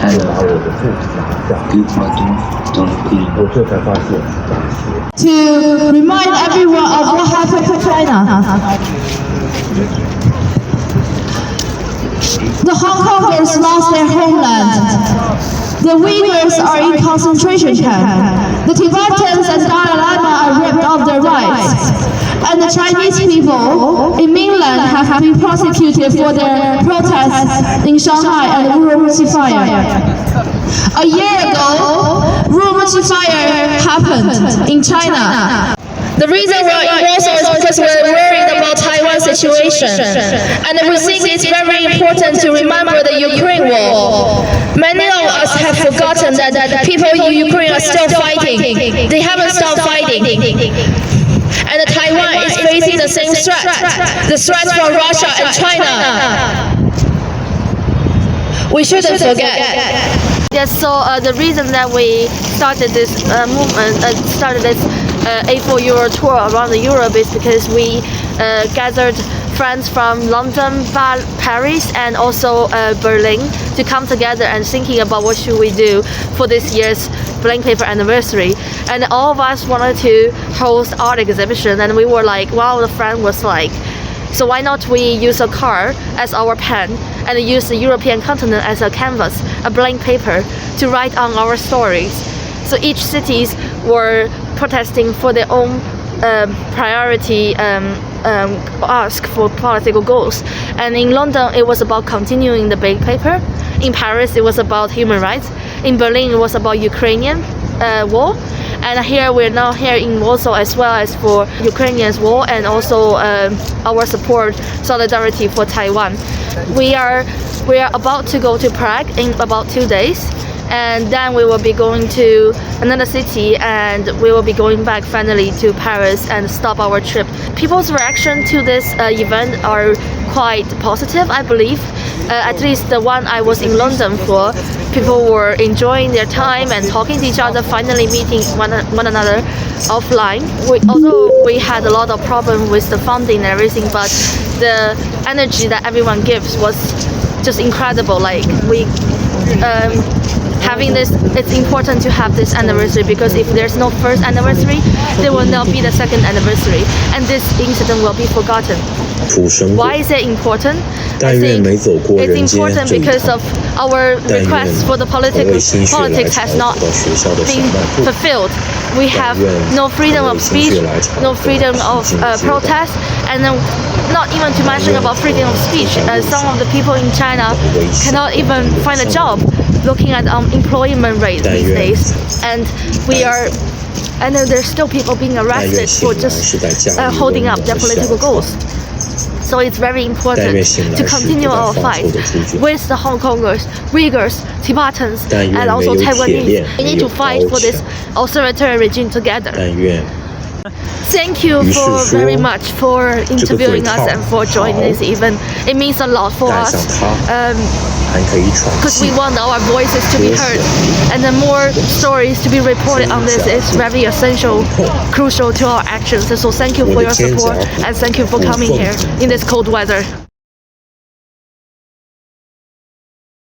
and people don't clean. To remind everyone of what happened to China. The Hong Kongers lost their homeland. The Uyghurs are in concentration camp. The Tibetans and Dalai Lama are ripped of their rights. And the Chinese people in mainland have been prosecuted for their protests in Shanghai and the Warsaw fire. A year ago, Warsaw fire happened in China. The reason we're in Warsaw is because we're worried about Taiwan situation. And we think it's very important to remember the Ukraine war. Many of us have forgotten that people in Ukraine are still fighting. They haven't stopped fighting. And Taiwan is facing the same threat. The threat from Russia and China. We shouldn't forget. Yes, so the reason that we started this movement, started this A4 Euro tour around Europe is because we gathered friends from London, Paris, and also Berlin to come together and thinking about what should we do for this year's blank paper anniversary. And all of us wanted to host art exhibition, and we were like, wow, the friend was like, so why not we use a car as our pen and use the European continent as a canvas, a blank paper to write on our stories. So each cities were protesting for their own priority ask for political goals. And in London, it was about continuing the blank paper. In Paris, it was about human rights. In Berlin, it was about Ukrainian war. And here we're now here in Warsaw as well as for Ukrainians war and also our support, solidarity for Taiwan. We are about to go to Prague in about 2 days. And then we will be going to another city and we will be going back finally to Paris and stop our trip. People's reaction to this event are quite positive, I believe. At least the one I was in London for, people were enjoying their time and talking to each other, finally meeting one another offline. Although we had a lot of problem with the funding and everything, but the energy that everyone gives was just incredible. Like having this, it's important to have this anniversary because if there's no first anniversary, there will not be the second anniversary, and this incident will be forgotten. Why is it important? I think it's important because of our request for the politics has not been fulfilled. We have no freedom of speech, no freedom of protest, and not even to mention about freedom of speech. Some of the people in China cannot even find a job, looking at employment rate these days, and there's still people being arrested for just holding up their political goals. So it's very important to continue our fight with the Hong Kongers, Uyghurs, Tibetans, and also Taiwanese. We need to fight for this authoritarian regime together. Thank you very much for interviewing us and for joining this event. It means a lot for us because we want our voices to be heard, and the more stories to be reported on this is very essential, crucial to our actions. So thank you for your support and thank you for coming here in this cold weather.